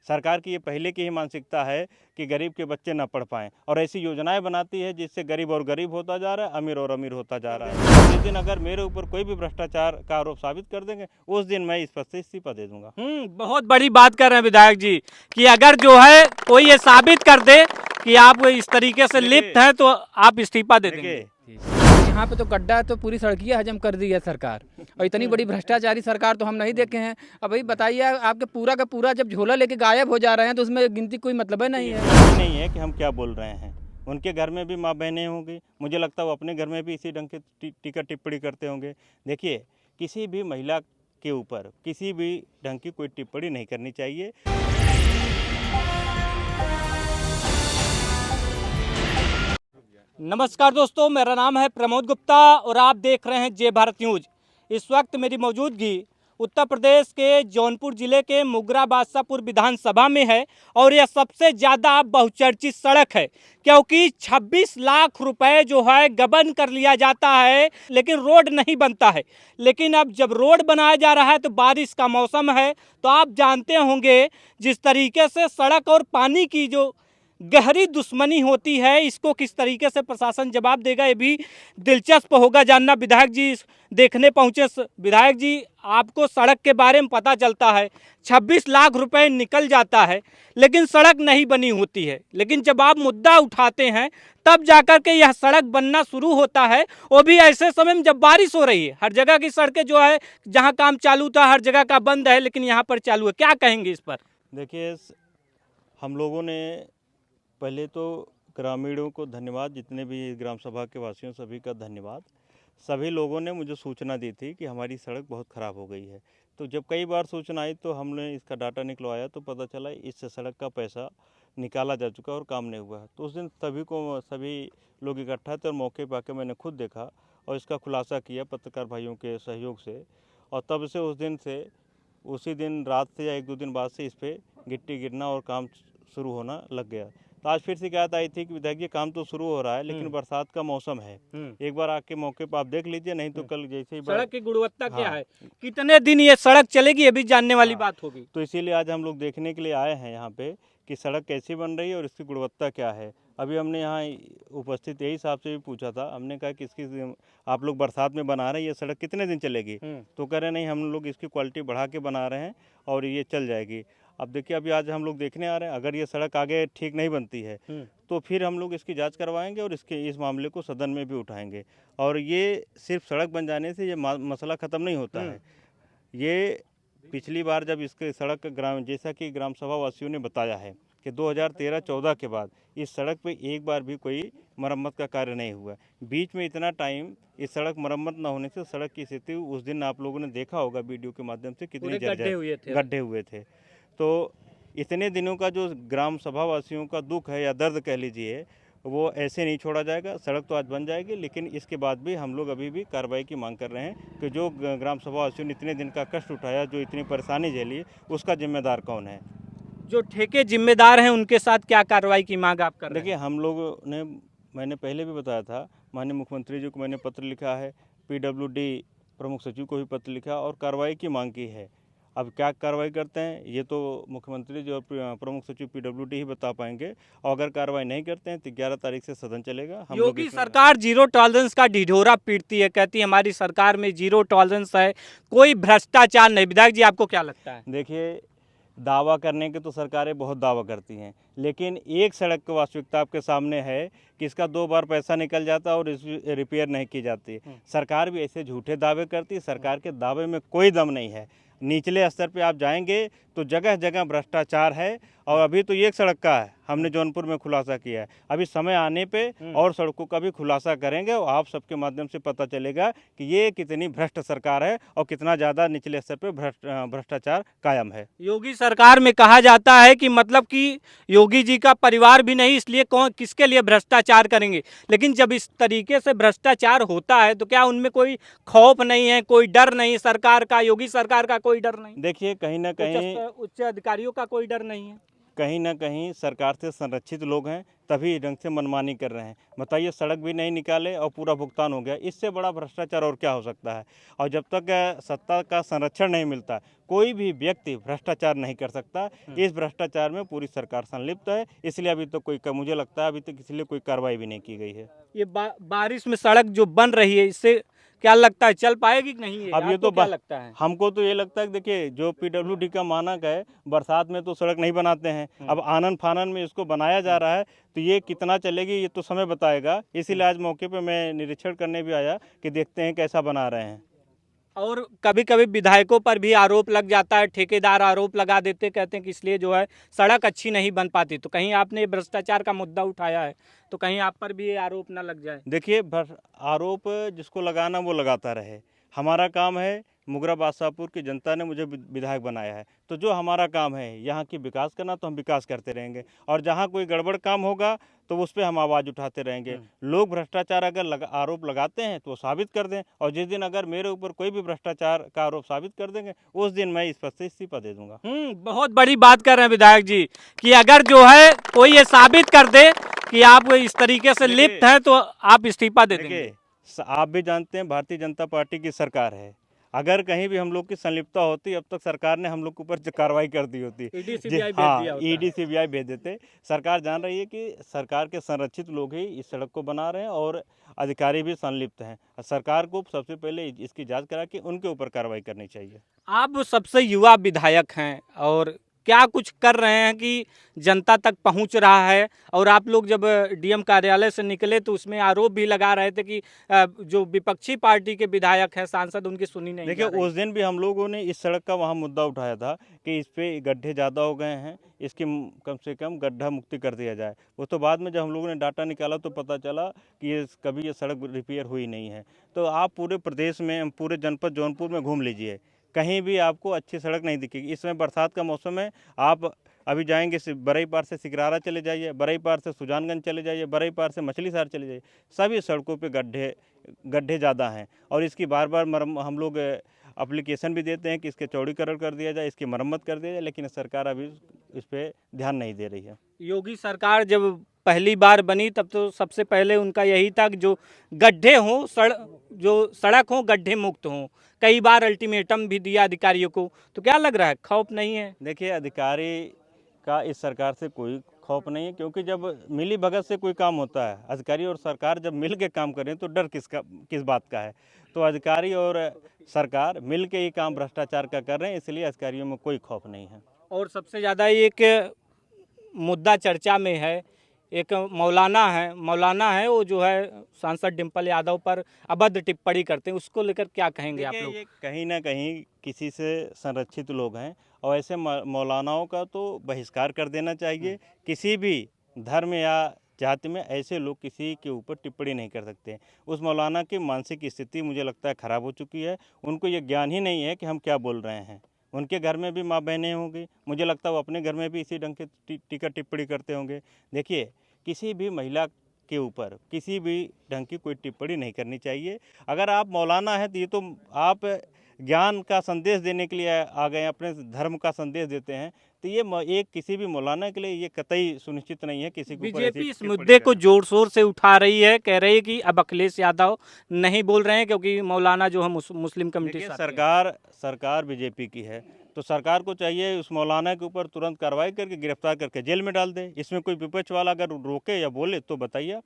सरकार की ये पहले की ही मानसिकता है कि गरीब के बच्चे ना पढ़ पाएँ और ऐसी योजनाएं बनाती है जिससे गरीब और गरीब होता जा रहा है, अमीर और अमीर होता जा रहा है। जिस दिन अगर मेरे ऊपर कोई भी भ्रष्टाचार का आरोप साबित कर देंगे, उस दिन मैं इस पद से इस्तीफा दे दूंगा। बहुत बड़ी बात कर रहे हैं विधायक जी कि अगर जो है कोई ये साबित कर दे कि आप इस तरीके से लिप्त हैं तो आप इस्तीफा दे देंगे। यहाँ पे तो गड्ढा है तो पूरी सड़कियाँ हजम कर दी है सरकार, और इतनी बड़ी भ्रष्टाचारी सरकार तो हम नहीं देखे हैं। अब भाई बताइए, आपके पूरा का पूरा जब झोला लेके गायब हो जा रहे हैं तो उसमें गिनती कोई मतलब नहीं है। ये नहीं है कि हम क्या बोल रहे हैं, उनके घर में भी माँ बहनें होंगी, मुझे लगता है वो अपने घर में भी इसी ढंग के टीका टिप्पणी करते होंगे। देखिए, किसी भी महिला के ऊपर किसी भी ढंग की कोई टिप्पणी नहीं करनी चाहिए। नमस्कार दोस्तों, मेरा नाम है प्रमोद गुप्ता और आप देख रहे हैं जय भारत न्यूज़। इस वक्त मेरी मौजूदगी उत्तर प्रदेश के जौनपुर जिले के मुगरा बादशाहपुर विधानसभा में है और यह सबसे ज़्यादा बहुचर्चित सड़क है क्योंकि 26 लाख रुपए जो है गबन कर लिया जाता है लेकिन रोड नहीं बनता है। लेकिन अब जब रोड बनाया जा रहा है तो बारिश का मौसम है, तो आप जानते होंगे जिस तरीके से सड़क और पानी की जो गहरी दुश्मनी होती है, इसको किस तरीके से प्रशासन जवाब देगा, ये भी दिलचस्प होगा जानना। विधायक जी देखने पहुंचे। विधायक जी, आपको सड़क के बारे में पता चलता है 26 लाख रुपए निकल जाता है लेकिन सड़क नहीं बनी होती है, लेकिन जब आप मुद्दा उठाते हैं तब जाकर के यह सड़क बनना शुरू होता है, वो भी ऐसे समय में जब बारिश हो रही है। हर जगह की सड़कें जो है जहाँ काम चालू था हर जगह का बंद है, लेकिन यहाँ पर चालू है। क्या कहेंगे इस पर? देखिए, हम लोगों ने पहले तो ग्रामीणों को धन्यवाद, जितने भी ग्राम सभा के वासियों सभी का धन्यवाद। सभी लोगों ने मुझे सूचना दी थी कि हमारी सड़क बहुत ख़राब हो गई है। तो जब कई बार सूचना आई तो हमने इसका डाटा निकलवाया तो पता चला इस सड़क का पैसा निकाला जा चुका और काम नहीं हुआ है। तो उस दिन सभी लोग इकट्ठा थे और मौके पर आकर मैंने खुद देखा और इसका खुलासा किया पत्रकार भाइयों के सहयोग से। और तब से उसी दिन रात से या 1-2 दिन बाद से इस पर गिट्टी गिरना और काम शुरू होना लग गया। तो आज फिर शिकायत आई थी कि विधायक जी काम तो शुरू हो रहा है लेकिन बरसात का मौसम है, एक बार आके मौके पर आप देख लीजिए, नहीं तो कल जैसे ही सड़क की गुणवत्ता क्या है, कितने दिन ये सड़क चलेगी, ये भी जानने वाली बात होगी। तो इसीलिए आज हम लोग देखने के लिए आए हैं यहाँ पे कि सड़क कैसी बन रही है और इसकी गुणवत्ता क्या है। अभी हमने यहाँ उपस्थित यही साहब से भी पूछा था, हमने कहा कि इसकी आप लोग बरसात में बना रहे हैं, ये सड़क कितने दिन चलेगी? तो कह रहे नहीं, हम लोग इसकी क्वालिटी बढ़ा के बना रहे हैं और ये चल जाएगी। अब देखिए, अभी आज हम लोग देखने आ रहे हैं, अगर ये सड़क आगे ठीक नहीं बनती है तो फिर हम लोग इसकी जांच करवाएंगे और इस मामले को सदन में भी उठाएंगे। और ये सिर्फ सड़क बन जाने से ये मसला ख़त्म नहीं होता है। ये पिछली बार जब इसके सड़क जैसा कि ग्राम सभा वासियों ने बताया है कि 2013-14 के बाद इस सड़क पे एक बार भी कोई मरम्मत का कार्य नहीं हुआ। बीच में इतना टाइम इस सड़क मरम्मत न होने से सड़क की स्थिति उस दिन आप लोगों ने देखा होगा वीडियो के माध्यम से, कितने गड्ढे हुए थे। तो इतने दिनों का जो ग्राम सभा वासियों का दुख है या दर्द कह लीजिए, वो ऐसे नहीं छोड़ा जाएगा। सड़क तो आज बन जाएगी लेकिन इसके बाद भी हम लोग अभी भी कार्रवाई की मांग कर रहे हैं कि जो ग्राम सभा वासियों ने इतने दिन का कष्ट उठाया, जो इतनी परेशानी झेली, उसका जिम्मेदार कौन है? जो ठेके जिम्मेदार हैं उनके साथ क्या कार्रवाई की मांग आप कर रहे हैं? देखिए, हम लोगों ने, मैंने पहले भी बताया था, माननीय मुख्यमंत्री जी को मैंने पत्र लिखा है, PWD प्रमुख सचिव को भी पत्र लिखा और कार्रवाई की मांग की है। अब क्या कार्रवाई करते हैं ये तो मुख्यमंत्री जी और प्रमुख सचिव PWD ही बता पाएंगे। और अगर कार्रवाई नहीं करते हैं तो 11 तारीख से सदन चलेगा। योगी सरकार जीरो टॉलरेंस का ढिढोरा पीटती है, कहती है हमारी सरकार में जीरो टॉलरेंस है, कोई भ्रष्टाचार नहीं। विधायक जी, आपको क्या लगता है? देखिए, दावा करने के तो सरकारें बहुत दावा करती हैं, लेकिन एक सड़क की वास्तविकता आपके सामने है कि इसका 2 बार पैसा निकल जाता है और इस रिपेयर नहीं की जाती। सरकार भी ऐसे झूठे दावे करती है, सरकार के दावे में कोई दम नहीं है। निचले स्तर पे आप जाएंगे तो जगह जगह भ्रष्टाचार है। और अभी तो एक सड़क का है, हमने जौनपुर में खुलासा किया है, अभी समय आने पे और सड़कों का भी खुलासा करेंगे और आप सबके माध्यम से पता चलेगा कि ये कितनी भ्रष्ट सरकार है और कितना ज़्यादा निचले स्तर पे भ्रष्टाचार कायम है। योगी सरकार में कहा जाता है कि मतलब कि योगी जी का परिवार भी नहीं, इसलिए कौन किसके लिए भ्रष्टाचार करेंगे। लेकिन जब इस तरीके से भ्रष्टाचार होता है तो क्या उनमें कोई खौफ नहीं है, कोई डर नहीं सरकार का, योगी सरकार का कोई डर नहीं? देखिए, कहीं ना कहीं उच्च अधिकारियों का कोई डर नहीं है। कहीं ना कहीं सरकार से संरक्षित लोग हैं, तभी ढंग से मनमानी कर रहे हैं। बताइए, सड़क भी नहीं निकाले और पूरा भुगतान हो गया। इससे बड़ा भ्रष्टाचार और क्या हो सकता है। और जब तक सत्ता का संरक्षण नहीं मिलता, कोई भी व्यक्ति भ्रष्टाचार नहीं कर सकता। इस भ्रष्टाचार में पूरी सरकार संलिप्त है, इसलिए अभी तो मुझे लगता है अभी तक इसलिए कोई कार्रवाई भी नहीं की गई है। ये बारिश में सड़क जो बन रही है, इससे क्या लगता है चल पाएगी कि नहीं? अब ये आपको तो क्या लगता है? हमको तो ये लगता है कि देखिए, जो पीडब्ल्यूडी का मानक है, बरसात में तो सड़क नहीं बनाते हैं। अब आनन फानन में इसको बनाया जा रहा है, तो ये कितना चलेगी ये तो समय बताएगा। इसीलिए आज मौके पे मैं निरीक्षण करने भी आया कि देखते हैं कैसा बना रहे हैं। और कभी कभी विधायकों पर भी आरोप लग जाता है, ठेकेदार आरोप लगा देते, कहते हैं कि इसलिए जो है सड़क अच्छी नहीं बन पाती। तो कहीं आपने भ्रष्टाचार का मुद्दा उठाया है, तो कहीं आप पर भी ये आरोप ना लग जाए। देखिए, आरोप जिसको लगाना वो लगाता रहे। हमारा काम है, मुगरा बादशाहपुर की जनता ने मुझे विधायक बनाया है, तो जो हमारा काम है यहाँ की विकास करना, तो हम विकास करते रहेंगे। और जहाँ कोई गड़बड़ काम होगा तो उस पर हम आवाज़ उठाते रहेंगे। लोग भ्रष्टाचार अगर आरोप लगाते हैं तो वो साबित कर दें, और जिस दिन अगर मेरे ऊपर कोई भी भ्रष्टाचार का आरोप साबित कर देंगे, उस दिन मैं इस पद से इस्तीफा दे दूंगा। बहुत बड़ी बात कर रहे हैं विधायक जी कि अगर जो है कोई ये साबित कर दे कि आप इस तरीके से लिप्त हैं तो आप इस्तीफा दे देंगे। देखिए, आप भी जानते हैं भारतीय जनता पार्टी की सरकार है। अगर कहीं भी हम लोग की संलिप्तता होती, अब तक सरकार ने हम लोग के ऊपर कार्रवाई कर दी होती। ईडी सीबीआई भेज हाँ, दिया होता। ईडी सीबीआई भेज देते। सरकार जान रही है कि सरकार के संरक्षित लोग ही इस सड़क को बना रहे हैं और अधिकारी भी संलिप्त हैं। सरकार को सबसे पहले इसकी जांच करा के उनके ऊपर कार्रवाई करनी चाहिए। आप सबसे युवा विधायक हैं और क्या कुछ कर रहे हैं कि जनता तक पहुंच रहा है? और आप लोग जब डीएम कार्यालय से निकले तो उसमें आरोप भी लगा रहे थे कि जो विपक्षी पार्टी के विधायक हैं, सांसद, उनकी सुनी नहीं देखिए, जा रही। उस दिन भी हम लोगों ने इस सड़क का वहाँ मुद्दा उठाया था कि इस पे गड्ढे ज़्यादा हो गए हैं, इसकी कम से कम गड्ढा मुक्ति कर दिया जाए। वो तो बाद में जब हम लोगों ने डाटा निकाला तो पता चला कि ये सड़क रिपेयर हुई नहीं है। तो आप पूरे प्रदेश में, पूरे जनपद जौनपुर में घूम लीजिए, कहीं भी आपको अच्छी सड़क नहीं दिखेगी। इस समय बरसात का मौसम है, आप अभी जाएंगे बरई पार से सिकरारा चले जाइए, बरई पार से सुजानगंज चले जाइए, बरई पार से मछली शहर चले जाइए, सभी सड़कों पे गड्ढे ज़्यादा हैं। और इसकी बार बार हम लोग एप्लीकेशन भी देते हैं कि इसके चौड़ीकरण कर दिया जाए, इसकी मरम्मत कर दिया जाए, लेकिन सरकार अभी इस पर ध्यान नहीं दे रही है। योगी सरकार जब पहली बार बनी तब तो सबसे पहले उनका यही था कि जो गड्ढे हों, जो सड़क हो गड्ढे मुक्त हों। कई बार अल्टीमेटम भी दिया अधिकारियों को। तो क्या लग रहा है, खौफ नहीं है? देखिए, अधिकारी का इस सरकार से कोई खौफ नहीं है, क्योंकि जब मिली भगत से कोई काम होता है, अधिकारी और सरकार जब मिल के काम करें तो डर किस बात का है। तो अधिकारी और सरकार मिल के ही काम भ्रष्टाचार का कर रहे हैं, इसलिए अधिकारियों में कोई खौफ नहीं है। और सबसे ज़्यादा एक मुद्दा चर्चा में है, एक मौलाना है वो जो है सांसद डिम्पल यादव पर अभद्र टिप्पणी करते हैं, उसको लेकर क्या कहेंगे आप लोग? ये कहीं ना कहीं किसी से संरक्षित लोग हैं, और ऐसे मौलानाओं का तो बहिष्कार कर देना चाहिए। किसी भी धर्म या जाति में ऐसे लोग किसी के ऊपर टिप्पणी नहीं कर सकते। उस मौलाना की मानसिक स्थिति मुझे लगता है ख़राब हो चुकी है। उनको ये ज्ञान ही नहीं है कि हम क्या बोल रहे हैं। उनके घर में भी माँ बहनें होंगी, मुझे लगता है वो अपने घर में भी इसी ढंग के टीका टिप्पणी करते होंगे। देखिए, किसी भी महिला के ऊपर किसी भी ढंग की कोई टिप्पणी नहीं करनी चाहिए। अगर आप मौलाना हैं तो ये तो आप ज्ञान का संदेश देने के लिए आ गए, अपने धर्म का संदेश देते हैं, तो ये एक किसी भी मौलाना के लिए ये कतई सुनिश्चित नहीं है किसी को। बीजेपी इस मुद्दे को जोर शोर से उठा रही है, कह रही है कि अब अखिलेश यादव नहीं बोल रहे हैं क्योंकि मौलाना जो है मुस्लिम कमेटी से आते हैं। सरकार बीजेपी की है, तो सरकार को चाहिए उस मौलाना के ऊपर तुरंत कार्रवाई करके गिरफ्तार करके जेल में डाल दे। इसमें कोई विपक्ष वाला अगर रोके या बोले तो बताइए।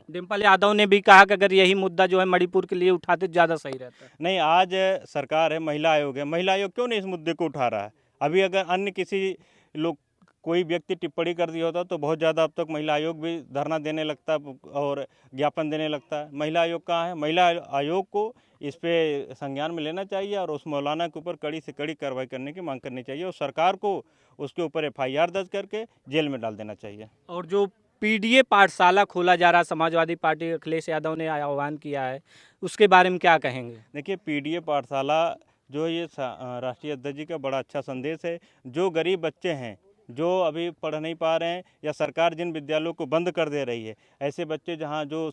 डिम्पल यादव ने भी कहा कि अगर यही मुद्दा जो है मणिपुर के लिए उठाते तो ज़्यादा सही रहता है। नहीं, आज सरकार है, महिला आयोग है, महिला आयोग क्यों नहीं इस मुद्दे को उठा रहा है? अभी अगर अन्य किसी लोग कोई व्यक्ति टिप्पणी कर दिया होता तो बहुत ज़्यादा अब तक महिला आयोग भी धरना देने लगता और ज्ञापन देने लगता है। महिला आयोग कहाँ है? महिला आयोग को इस पे संज्ञान में लेना चाहिए और उस मौलाना के ऊपर कड़ी से कड़ी कार्रवाई करने की मांग करनी चाहिए, और सरकार को उसके ऊपर FIR दर्ज करके जेल में डाल देना चाहिए। और जो PDA पाठशाला खोला जा रहा, समाजवादी पार्टी अखिलेश यादव ने आह्वान किया है, उसके बारे में क्या कहेंगे? देखिए, PDA पाठशाला जो ये राष्ट्रीय अध्यक्ष जी का बड़ा अच्छा संदेश है। जो गरीब बच्चे हैं, जो अभी पढ़ नहीं पा रहे हैं, या सरकार जिन विद्यालयों को बंद कर दे रही है, ऐसे बच्चे जहाँ जो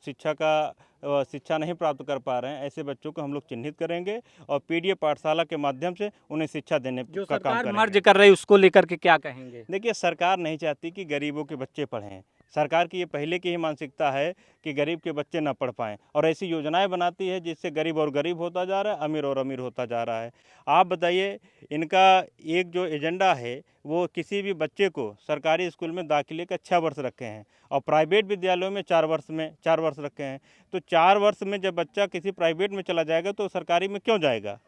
शिक्षा नहीं प्राप्त कर पा रहे हैं, ऐसे बच्चों को हम लोग चिन्हित करेंगे और पीडीए पाठशाला के माध्यम से उन्हें शिक्षा देने जो का काम सरकार मर्ज करेंगे। कर रही है उसको लेकर के क्या कहेंगे? देखिए, सरकार नहीं चाहती कि गरीबों के बच्चे पढ़ें। सरकार की ये पहले की ही मानसिकता है कि गरीब के बच्चे ना पढ़ पाएँ, और ऐसी योजनाएं बनाती है जिससे गरीब और गरीब होता जा रहा है, अमीर और अमीर होता जा रहा है। आप बताइए, इनका एक जो एजेंडा है वो किसी भी बच्चे को सरकारी स्कूल में दाखिले का 6 वर्ष रखे हैं, और प्राइवेट विद्यालयों में 4 वर्ष रखे हैं। तो 4 वर्ष में जब बच्चा किसी प्राइवेट में चला जाएगा तो सरकारी में क्यों जाएगा?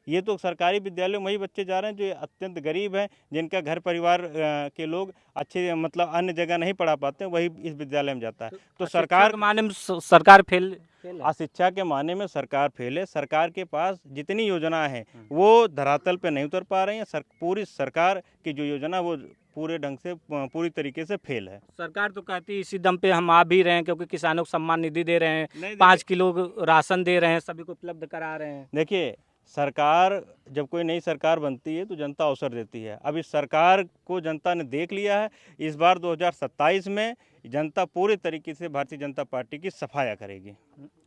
ये तो सरकारी विद्यालय में वही बच्चे जा रहे हैं जो अत्यंत गरीब हैं, जिनका घर परिवार के लोग अच्छे मतलब अन्य जगह नहीं पढ़ा पाते, वही इस विद्यालय में जाता है। तो सरकार के माने में सरकार फेल है। अशिक्षा के माने में सरकार फेल है। सरकार के पास जितनी योजना है वो धरातल पे नहीं उतर पा रही हैं। पूरी सरकार की जो योजना वो पूरे ढंग से पूरी तरीके से फेल है। सरकार तो कहती है इसी दम पे हम आ भी रहे हैं, क्योंकि किसानों को सम्मान निधि दे रहे नहीं, हैं, 5 किलो राशन दे रहे हैं, सभी को उपलब्ध करा रहे हैं। देखिए, सरकार जब कोई नई सरकार बनती है तो जनता अवसर देती है। अब इस सरकार को जनता ने देख लिया है। इस बार 2027 में जनता पूरे तरीके से भारतीय जनता पार्टी की सफाया करेगी।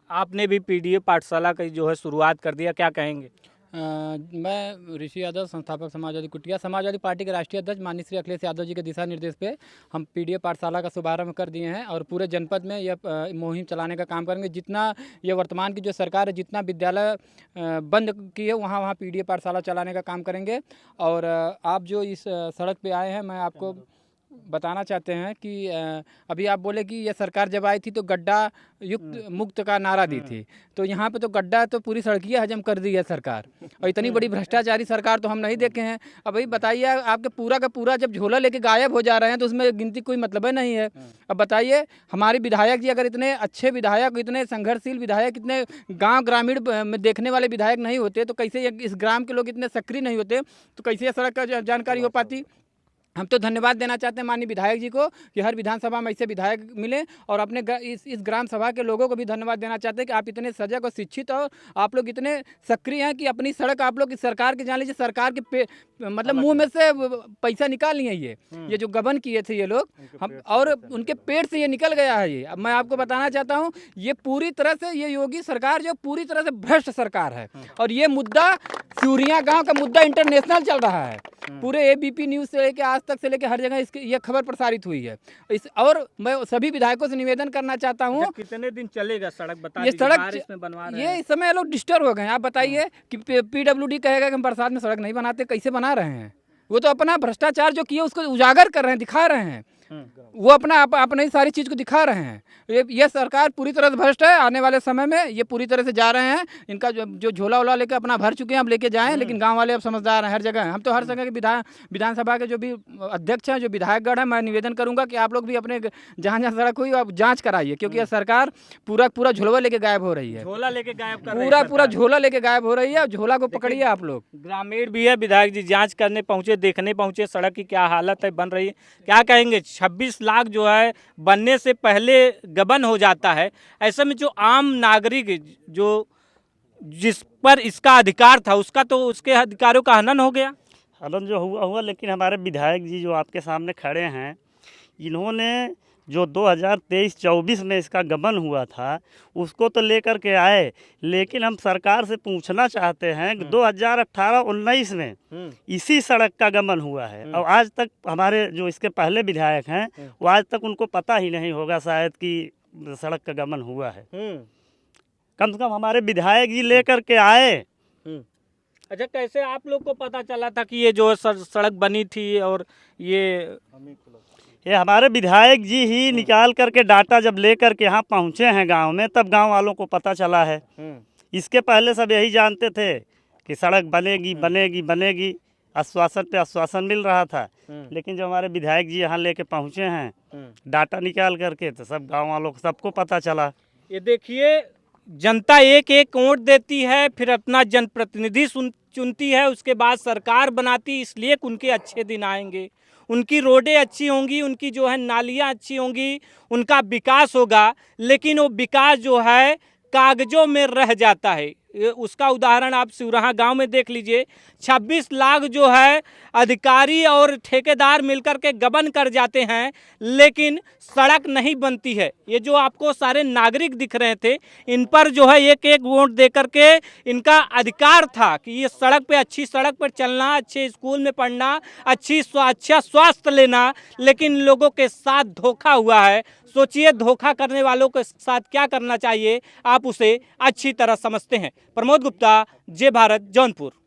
आपने भी पीडीए पाठशाला की जो है शुरुआत कर दिया, क्या कहेंगे? मैं ऋषि यादव, संस्थापक समाजवादी कुटिया समाजवादी पार्टी के राष्ट्रीय अध्यक्ष माननीय श्री अखिलेश यादव जी के दिशा निर्देश पे हम पीडीए पाठशाला का शुभारंभ कर दिए हैं, और पूरे जनपद में यह मुहिम चलाने का काम करेंगे। जितना ये वर्तमान की जो सरकार है, जितना विद्यालय बंद किए वहाँ वहाँ पीडीए पाठशाला चलाने का काम करेंगे। और आप जो इस सड़क पे आए हैं, मैं आपको बताना चाहते हैं कि अभी आप बोले कि ये सरकार जब आई थी तो गड्ढा युक्त मुक्त का नारा दी थी, तो यहाँ पे तो गड्ढा तो पूरी सड़कियाँ हजम कर दी है सरकार, और इतनी बड़ी भ्रष्टाचारी सरकार तो हम नहीं देखे हैं। अब भाई बताइए, आपके पूरा का पूरा जब झोला लेके गायब हो जा रहे हैं तो उसमें गिनती कोई मतलब नहीं है। अब बताइए, हमारे विधायक जी अगर इतने अच्छे विधायक, इतने संघर्षशील विधायक, इतने गाँव ग्रामीण में देखने वाले विधायक नहीं होते तो कैसे इस ग्राम के लोग इतने सक्रिय नहीं होते तो कैसे सड़क का जानकारी हो पाती। हम तो धन्यवाद देना चाहते हैं माननीय विधायक जी को कि हर विधानसभा में ऐसे विधायक मिले, और अपने इस ग्राम सभा के लोगों को भी धन्यवाद देना चाहते हैं कि आप इतने सजग और शिक्षित और आप लोग इतने सक्रिय हैं कि अपनी सड़क आप लोग इस सरकार के, जान लीजिए सरकार के मतलब मुंह में से पैसा निकाल लिए ये जो गबन किए थे ये लोग, हम और उनके पेट से ये निकल गया है। ये अब मैं आपको बताना चाहता हूँ, ये पूरी तरह से ये योगी सरकार जो पूरी तरह से भ्रष्ट सरकार है, और ये मुद्दा सूरिया गाँव का मुद्दा इंटरनेशनल चल रहा है। पूरे एबीपी न्यूज़ से लेकर आज तक से लेकर हर जगह इसकी ये खबर प्रसारित हुई है। और मैं सभी विधायकों से निवेदन करना चाहता हूँ, कितने दिन चलेगा सड़क बता ये दीजिए, सड़क बारिश में बनवा रहे ये हैं। इस समय लोग डिस्टर्ब हो गए हैं। आप बताइए कि पीडब्ल्यूडी कहेगा कि हम बरसात में सड़क नहीं बनाते, कैसे बना रहे हैं? वो तो अपना भ्रष्टाचार जो किए उसको उजागर कर रहे हैं, दिखा रहे हैं। वो अपने ही सारी चीज़ को दिखा रहे हैं। ये सरकार पूरी तरह से भ्रष्ट है। आने वाले समय में ये पूरी तरह से जा रहे हैं। इनका जो झोला वोला लेकर अपना भर चुके हैं, अब लेके जाएं, लेकिन गांव वाले अब समझदार हैं हर जगह। हम तो हर जगह के विधानसभा के जो भी अध्यक्ष हैं, जो विधायकगण हैं, मैं निवेदन करूंगा कि आप लोग भी अपने जहाँ जहाँ सड़क हुई आप जाँच कराइए, क्योंकि यह सरकार पूरा झोला लेके गायब हो रही है। झोला लेके गायब कर रही है पूरा झोला लेके गायब हो रही है। झोला को पकड़िए आप लोग। ग्रामीण भी है, विधायक जी जांच करने पहुंचे, देखने पहुंचे सड़क की क्या हालत है, बन रही है, क्या कहेंगे? 26 लाख जो है बनने से पहले गबन हो जाता है। ऐसे में जो आम नागरिक जो जिस पर इसका अधिकार था उसका तो उसके अधिकारों का हनन हो गया। हनन जो हुआ, लेकिन हमारे विधायक जी जो आपके सामने खड़े हैं, इन्होंने जो 2023-24 में इसका गबन हुआ था उसको तो लेकर के आए, लेकिन हम सरकार से पूछना चाहते हैं कि 2018-19 में इसी सड़क का गबन हुआ है, और आज तक हमारे जो इसके पहले विधायक हैं वो आज तक उनको पता ही नहीं होगा शायद कि सड़क का गबन हुआ है। कम से कम हमारे विधायक जी लेकर के आए। अच्छा, कैसे आप लोग को पता चला था कि ये जो सड़क बनी थी? और ये हमारे विधायक जी ही निकाल करके डाटा जब लेकर के यहाँ पहुँचे हैं गांव में, तब गांव वालों को पता चला है। इसके पहले सब यही जानते थे कि सड़क बनेगी बनेगी बनेगी, आश्वासन पे आश्वासन मिल रहा था। लेकिन जब हमारे विधायक जी यहाँ लेके पहुँचे हैं डाटा निकाल करके, तो सब गाँव वालों को सबको पता चला। ये देखिए, जनता एक एक वोट देती है, फिर अपना जनप्रतिनिधि चुनती है, उसके बाद सरकार बनाती, इसलिए उनके अच्छे दिन आएंगे, उनकी रोडें अच्छी होंगी, उनकी जो है नालियाँ अच्छी होंगी, उनका विकास होगा। लेकिन वो विकास जो है कागजों में रह जाता है। उसका उदाहरण आप सिवराहा गांव में देख लीजिए। 26 लाख जो है अधिकारी और ठेकेदार मिलकर के गबन कर जाते हैं, लेकिन सड़क नहीं बनती है। ये जो आपको सारे नागरिक दिख रहे थे, इन पर जो है एक एक वोट दे करके इनका अधिकार था कि ये सड़क पे, अच्छी सड़क पर चलना, अच्छे स्कूल में पढ़ना, अच्छा स्वास्थ्य लेना, लेकिन लोगों के साथ धोखा हुआ है। सोचिए धोखा करने वालों के साथ क्या करना चाहिए, आप उसे अच्छी तरह समझते हैं। प्रमोद गुप्ता, जय भारत, जौनपुर।